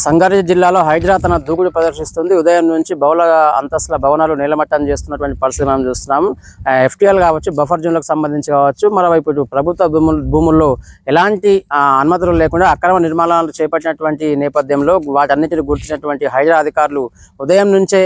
సంగారెడ్డి జిల్లాలో హైడ్రా తన దూకుడు ప్రదర్శిస్తుంది. ఉదయం నుంచి బహుళ అంతస్తుల భవనాలు నేలమట్టం చేస్తున్నటువంటి పరిస్థితి మనం చూస్తున్నాం. ఎఫ్టీఎల్ కావచ్చు, బఫర్ జోన్లకు సంబంధించి కావచ్చు, మరోవైపు ప్రభుత్వ భూముల్లో ఎలాంటి అనుమతులు లేకుండా అక్రమ నిర్మాణాలు చేపట్టినటువంటి నేపథ్యంలో వాటన్నిటిని గుర్తించినటువంటి హైడ్రా అధికారులు ఉదయం నుంచే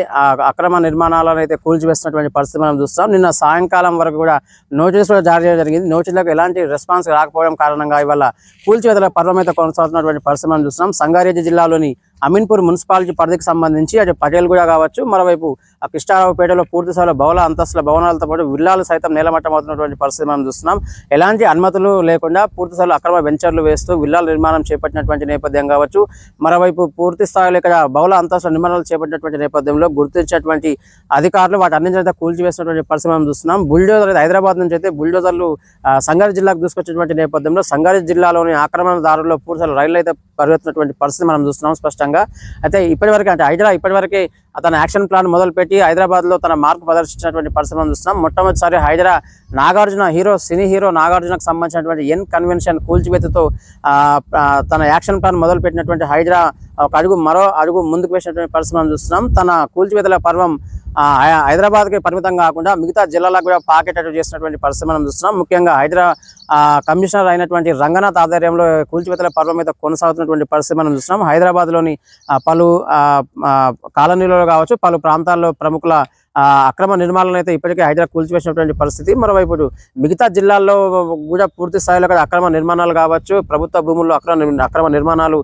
అక్రమ నిర్మాణాలను అయితే కూల్చివేస్తున్నటువంటి పరిస్థితి మనం చూస్తాం. నిన్న సాయంకాలం వరకు కూడా నోటీసులు జారీ చేయడం జరిగింది. నోటీసులకు ఎలాంటి రెస్పాన్స్ రాకపోవడం కారణంగా ఇవాళ కూల్చివేతల పర్వం అయితే కొనసాగుతున్నటువంటి పరిస్థితి మనం చూస్తున్నాం. సంగారెడ్డి జిల్లాలోని అమీన్పూర్ మున్సిపాలిటీ పరిధికి సంబంధించి అటు పటేల్గూడ కావచ్చు, మరోవైపు కృష్ణారావుపేటలో పూర్తి స్థాయిలో బహుళ అంతస్తుల భవనాలతో పాటు విల్లాలు సైతం నేలమట్టం అవుతున్నటువంటి పరిస్థితి మనం చూస్తున్నాం. ఎలాంటి అనుమతులు లేకుండా పూర్తి స్థాయిలో అక్రమ వెంచర్లు వేస్తూ విల్లాల నిర్మాణం చేపట్టినటువంటి నేపథ్యం కావచ్చు, మరోవైపు పూర్తి స్థాయిలో ఇక్కడ బహుళ అంతస్తుల నిర్మాణాలు చేపట్టినటువంటి నేపథ్యంలో గుర్తించినటువంటి అధికారులు వాటి అన్నింటి కూల్చివేసినటువంటి పరిస్థితి మనం చూస్తున్నాం. బుల్డోజర్ హైదరాబాద్ నుంచి అయితే బుల్డోజర్లు సంగారెడ్డి జిల్లాకు తీసుకొచ్చినటువంటి నేపథ్యంలో సంగారెడ్డి జిల్లాలోని ఆక్రమణదారుల్లో పూర్తి స్థాయిలో రైళ్లు అయితే పరిగెత్తున్నటువంటి పరిస్థితి మనం చూస్తున్నాం స్పష్టంగా. అయితే ఇప్పటివరకు అంటే హైడ్రా ఇప్పటివరకే తన యాక్షన్ ప్లాన్ మొదలుపెట్టి హైదరాబాద్లో తన మార్పు ప్రదర్శించినటువంటి పరిస్థితి మనం చూస్తున్నాం. మొట్టమొదటిసారి హైడ్రా నాగార్జున సినీ హీరో నాగార్జునకు సంబంధించినటువంటి ఎన్ కన్వెన్షన్ కూల్చివేతతో తన యాక్షన్ ప్లాన్ మొదలుపెట్టినటువంటి హైడ్రా మరో అడుగు ముందుకు వేసినటువంటి పరిస్థితి మనం చూస్తున్నాం. తన కూల్చివేతల పర్వం హైదరాబాద్కి పరిమితం కాకుండా మిగతా జిల్లాలకు కూడా పాకెట్ చేసినటువంటి పరిస్థితి మనం చూస్తున్నాం. ముఖ్యంగా హైడ్రా కమిషనర్ అయినటువంటి రంగనాథ్ ఆధ్వర్యంలో కూల్చివేతల పర్వం మీద కొనసాగుతున్నటువంటి పరిస్థితి మనం చూస్తున్నాం. హైదరాబాద్లోని పలు కాలనీలలో కావచ్చు, పలు ప్రాంతాల్లో ప్రముఖుల అక్రమ నిర్మాణాలను అయితే ఇప్పటికే హైడ్రా కూల్చివేసినటువంటి పరిస్థితి. మరోవైపు మిగతా జిల్లాల్లో కూడా పూర్తి స్థాయిలో అక్రమ నిర్మాణాలు కావచ్చు, ప్రభుత్వ భూముల్లో అక్రమ నిర్మాణాలు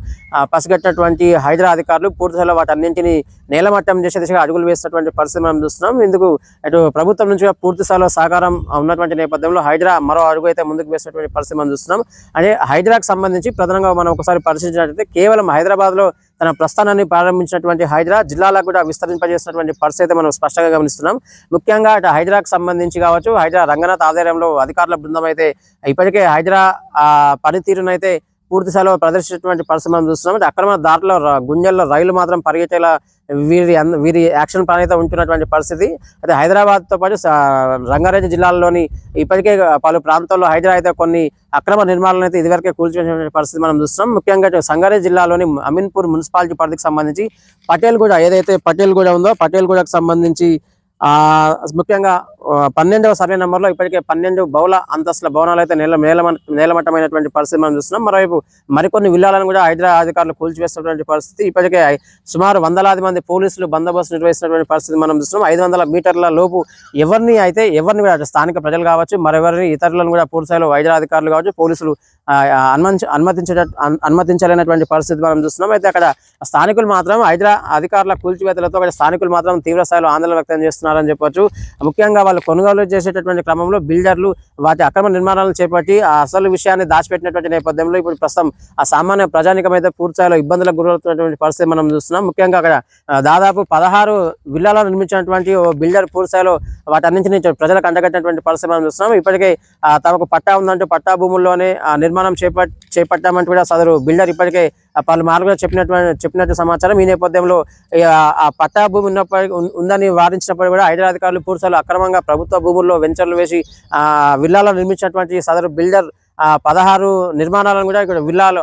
పసిగట్టినటువంటి హైడ్రా అధికారులు పూర్తి స్థాయిలో వాటన్నింటినీ నేలమట్టం చేసే దిశగా అడుగులు వేస్తున్నటువంటి పరిస్థితి మనం చూస్తున్నాం. ఇందుకు అటు ప్రభుత్వం నుంచి పూర్తి స్థాయిలో సహకారం ఉన్నటువంటి నేపథ్యంలో హైడ్రా మరో అడుగు అయితే ముందుకు వేసినటువంటి పరిస్థితి మనం చూస్తున్నాం. అదే హైడ్రాకు సంబంధించి ప్రధానంగా మనం ఒకసారి పరిశీలించినట్లయితే కేవలం హైదరాబాద్లో తన ప్రస్థానాన్ని ప్రారంభించినటువంటి హైడ్రా జిల్లాలకు కూడా విస్తరింపజేసినటువంటి పరిస్థితి మనం స్పష్టంగా గమనిస్తున్నాం. ముఖ్యంగా అటు హైడ్రాకు సంబంధించి కావచ్చు, హైడ్రా రంగనాథ్ ఆధ్వర్యంలో అధికారుల బృందం అయితే ఇప్పటికే హైడ్రా పనితీరునైతే పూర్తి స్థాయిలో ప్రదర్శించినటువంటి పరిస్థితి మనం చూస్తున్నాం. అంటే అక్రమ దారిలో గుంజల్లో రైలు మాత్రం పరిగెట్టేలా వీరి యాక్షన్ ప్లాన్ అయితే ఉంటున్నటువంటి పరిస్థితి. అయితే హైదరాబాద్తో పాటు రంగారెడ్డి జిల్లాల్లోని ఇప్పటికే పలు ప్రాంతాల్లో హైడ్రా అయితే కొన్ని అక్రమ నిర్మాణాలను అయితే ఇదివరకే కూల్చివేసినటువంటి పరిస్థితి మనం చూస్తున్నాం. ముఖ్యంగా సంగారెడ్డి జిల్లాలోని అమీన్పూర్ మున్సిపాలిటీ పరిధికి సంబంధించి పటేల్గూడ ఏదైతే పటేల్గూడ ఉందో పటేల్గూడకు సంబంధించి ముఖ్యంగా 12వ సర్వే నెంబర్లో ఇప్పటికే 12 బహుళ అంతస్తుల భవనాలు అయితే నేలమట్టమైనటువంటి పరిస్థితి మనం చూస్తున్నాం. మరోవైపు మరికొన్ని విల్లాలను కూడా హైడ్రా అధికారులు కూల్చివేస్తున్నటువంటి పరిస్థితి. ఇప్పటికే సుమారు వందలాది మంది పోలీసులు బందోబస్తు నిర్వహిస్తున్నటువంటి పరిస్థితి మనం చూస్తున్నాం. 500 మీటర్ల లోపు ఎవరిని కూడా స్థానిక ప్రజలు కావచ్చు, మరెవరిని ఇతరులను కూడా పూర్తిస్థాయిలో హైడ్రా అధికారులు కావచ్చు, పోలీసులు అనుమతించలేనటువంటి పరిస్థితి మనం చూస్తున్నాం. అయితే అక్కడ స్థానికులు మాత్రం హైడ్రా అధికారుల కూల్చివేతలతో స్థానికులు మాత్రం తీవ్ర స్థాయిలో ఆందోళన వ్యక్తం చేస్తున్నారని చెప్పొచ్చు. ముఖ్యంగా వాళ్ళు కొనుగోలు చేసేటటువంటి క్రమంలో బిల్డర్లు వాటి అక్రమ నిర్మాణాలను చేపట్టి ఆ అసలు విషయాన్ని దాచిపెట్టినటువంటి నేపథ్యంలో ఇప్పుడు ప్రస్తుతం ఆ సామాన్య ప్రజానికం అయితే పూర్తిస్థాయిలో ఇబ్బందులకు గురవుతున్నటువంటి పరిస్థితి మనం చూస్తున్నాం. ముఖ్యంగా అక్కడ దాదాపు 16 విల్లాలను నిర్మించినటువంటి బిల్డర్ పూర్తిస్థాయిలో వాటన్నింటినీ ప్రజలకు అంటగట్టినటువంటి పరిస్థితి మనం చూస్తున్నాం. ఇప్పటికే తమకు పట్టా ఉందంటూ పట్టా భూముల్లోనే నిర్మాణం చేపట్టామంటూ కూడా సదరు బిల్డర్ ఇప్పటికే పలు మార్గాలు చెప్పినట్టు సమాచారం. ఈ నేపథ్యంలో ఆ పట్టా భూమి ఉందని వారించినప్పుడు కూడా హైడ్రా అధికారులు పూర్తిస్థాయిలో అక్రమంగా ప్రభుత్వ భూముల్లో వెంచర్లు వేసి విల్లాలను నిర్మించినటువంటి సదరు బిల్డర్ 16 నిర్మాణాలను కూడా ఇక్కడ విల్లాలు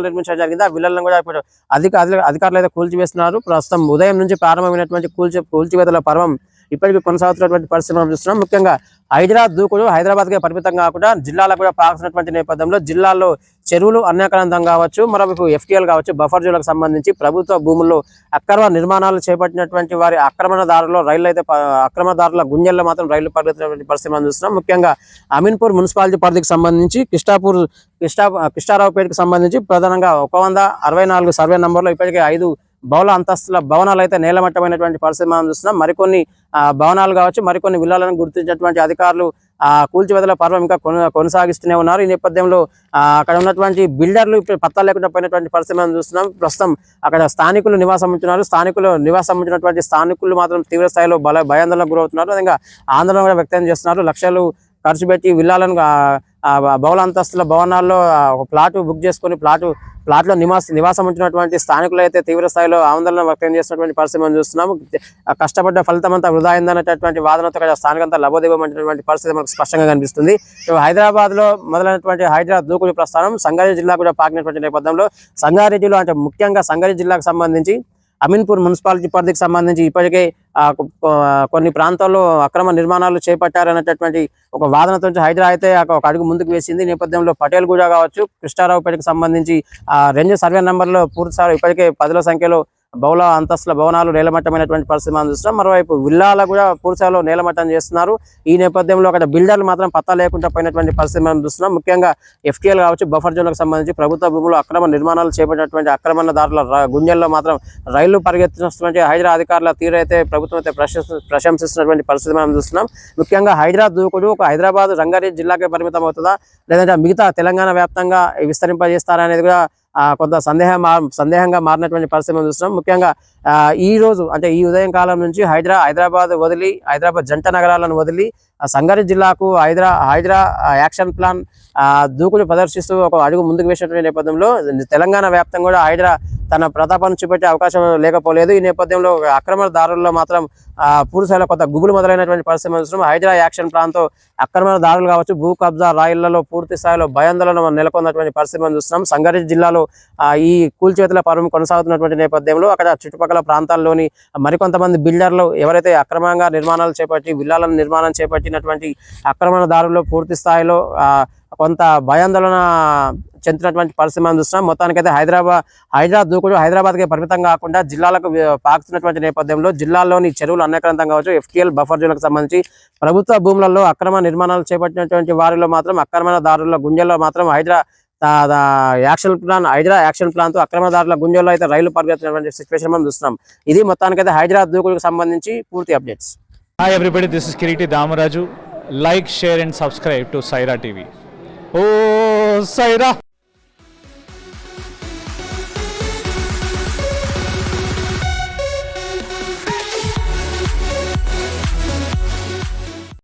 నిర్మించడం జరిగింది. ఆ విల్లాలను కూడా ఇప్పుడు అధికారులు అయితే కూల్చివేస్తున్నారు. ప్రస్తుతం ఉదయం నుంచి ప్రారంభమైనటువంటి కూల్చివేతల పర్వం ఇప్పటికీ కొనసాగుతున్నటువంటి పరిస్థితి మనం చూస్తున్నాం. ముఖ్యంగా హైడ్రా దూకుడు హైదరాబాద్కే పరిమితం కాకుండా జిల్లాలకు కూడా పాల్గొన్నటువంటి నేపథ్యంలో జిల్లాల్లో చెరువులు అన్యాక్రాంతం కావచ్చు, మరోవైపు ఎఫ్టీఎల్ కావచ్చు, బఫర్ జోన్లకు సంబంధించి ప్రభుత్వ భూముల్లో అక్రమ నిర్మాణాలు చేపట్టినటువంటి వారి అక్రమదారుల గుంజల్లో మాత్రం రైళ్లు పరిగెత్తినటువంటి పరిస్థితి మనం చూస్తున్నాం. ముఖ్యంగా అమీన్పూర్ మున్సిపాలిటీ పరిధికి సంబంధించి కృష్ణారావుపేటకు సంబంధించి ప్రధానంగా 164 సర్వే నంబర్లో ఇప్పటికే 5 బహుళ అంతస్తుల భవనాలు అయితే నేలమట్టమైనటువంటి పరిస్థితి మనం చూస్తున్నాం. మరికొన్ని భవనాలు కావచ్చు, మరికొన్ని విల్లాలను గుర్తించినటువంటి అధికారులు కూల్చివేతల పర్వం ఇంకా కొనసాగిస్తూనే ఉన్నారు. ఈ నేపథ్యంలో అక్కడ ఉన్నటువంటి బిల్డర్లు ఇప్పుడు పత్తా లేకుండా పోయినటువంటి పరిస్థితి మనం చూస్తున్నాం. ప్రస్తుతం అక్కడ స్థానికులు నివాసం ఉంటున్నారు. స్థానికులు మాత్రం తీవ్ర స్థాయిలో భయాందోళనకు గురవుతున్నారు. విధంగా ఆందోళన కూడా వ్యక్తం చేస్తున్నారు. లక్షలు ఖర్చు పెట్టి విల్లాలను బహుళ అంతస్తుల భవనాల్లో ఒక ప్లాట్ బుక్ చేసుకొని ప్లాట్లో నివాసం ఉంటున్నటువంటి స్థానికులు అయితే తీవ్ర స్థాయిలో ఆందోళన వ్యక్తం చేస్తున్నటువంటి పరిస్థితి మనం చూస్తున్నాము. కష్టపడ్డ ఫలితం అంతా వృధా అయిందనేటటువంటి వాదనతో స్థానికంతా లబోదిబోమంటున్నటువంటి పరిస్థితి మనకు స్పష్టంగా కనిపిస్తుంది. హైదరాబాద్ లో మొదలైనటువంటి హైదరాబాద్ దూకుడు ప్రస్థానం సంగారెడ్డి జిల్లా కూడా పాకినటువంటి నేపథ్యంలో సంగారెడ్డిలో అంటే ముఖ్యంగా సంగారెడ్డి జిల్లాకు సంబంధించి అమీన్పూర్ మున్సిపాలిటీ పరిధికి సంబంధించి ఇప్పటికే కొన్ని ప్రాంతాల్లో అక్రమ నిర్మాణాలు చేపట్టారనేటటువంటి ఒక వాదనతో హైదరాబాద్ అయితే ఒక అడుగు ముందుకు వేసింది. నేపథ్యంలో పటేల్ గూడ కావచ్చు, కృష్ణారావుపేటకు సంబంధించి రెంజ్ సర్వే నెంబర్లో పూర్తిసారి ఇప్పటికే 10ల సంఖ్యలో బహుళ అంతస్తుల భవనాలు నేలమట్టమైనటువంటి పరిస్థితి మనం చూస్తున్నాం. మరోవైపు విల్లాల కూడా పూర్తిస్థాయిలో నేలమట్టం చేస్తున్నారు. ఈ నేపథ్యంలో అక్కడ బిల్డర్లు మాత్రం పత్తా లేకుండా పోయినటువంటి పరిస్థితి మనం చూస్తున్నాం. ముఖ్యంగా FTL కావచ్చు, బఫర్ జోన్లకు సంబంధించి ప్రభుత్వ భూములు అక్రమ నిర్మాణాలు చేపట్టినటువంటి ఆక్రమణదారుల గుంజల్లో మాత్రం రైళ్లు పరిగెత్తినటువంటి హైదరాబాద్ అధికారుల తీరైతే ప్రభుత్వం అయితే ప్రశంసిస్తున్నటువంటి పరిస్థితి మనం చూస్తున్నాం. ముఖ్యంగా హైదరాబాద్ దూకుడు ఒక హైదరాబాద్ రంగారెడ్డి జిల్లాకే పరిమితం అవుతుందా, లేదంటే మిగతా తెలంగాణ వ్యాప్తంగా విస్తరింపజేస్తారా అనేది కూడా కొంత సందేహంగా మారినటువంటి పరిస్థితి మనం చూస్తున్నాం. ముఖ్యంగా ఈ రోజు అంటే ఈ ఉదయం కాలం నుంచి హైదరాబాద్ జంట నగరాలను వదిలి సంగారెడ్డి జిల్లాకు హైదరా యాక్షన్ ప్లాన్ దూకుడు ప్రదర్శిస్తూ ఒక అడుగు ముందుకు వేసినటువంటి నేపథ్యంలో తెలంగాణ వ్యాప్తంగా కూడా హైదరా తన ప్రతాపాన్ని చూపెట్టే అవకాశం లేకపోలేదు. ఈ నేపథ్యంలో అక్రమదారుల్లో మాత్రం పూర్తిస్థాయిలో కొంత గుబులు మొదలైనటువంటి పరిస్థితి చూస్తున్నాం. హైదరా యాక్షన్ ప్లాన్తో అక్రమదారులు కావచ్చు, భూ కబ్జా రాయిళ్లలో పూర్తి స్థాయిలో భయాందోళన నెలకొన్నటువంటి పరిస్థితి మనం చూస్తున్నాం. సంగారెడ్డి జిల్లాలో ఈ కూల్చేతుల పర్వం కొనసాగుతున్నటువంటి నేపథ్యంలో అక్కడ చుట్టుపక్కల ప్రాంతాల్లోని మరికొంతమంది బిల్డర్లు ఎవరైతే అక్రమంగా నిర్మాణాలు చేపట్టి విల్లాలను నిర్మాణం చేపట్టినటువంటి అక్రమణదారులు పూర్తి స్థాయిలో కొంత భయాందోళన చెందినటువంటి పరిస్థితి మనం చూస్తున్నాం. మొత్తానికైతే హైదరాబాద్ దూకుడు హైదరాబాద్కి పరిమితం కాకుండా జిల్లాలకు పాకుతున్నటువంటి నేపథ్యంలో జిల్లాల్లోని చెరువులు అనేకరంతం కావచ్చు, FTL బఫర్ జోన్లకు సంబంధించి ప్రభుత్వ భూములలో అక్రమ నిర్మాణాలు చేపట్టినటువంటి వారిలో మాత్రం అక్రమణదారుల గుంజల్లో మాత్రం హైదరా యాక్షన్ ప్లాన్ తో అక్రమదారుల గుంజల్లో అయితే రైలు పరిగెత్తినటువంటి సిచ్యువేషన్ మనం చూస్తున్నాం. ఇది మొత్తానికైతే హైదరాబాద్ దూకుడుకు సంబంధించి పూర్తి updates. Hi everybody, this is Kiriti Damaraju. Like, share and subscribe to Saira TV. Oh Sye Raa.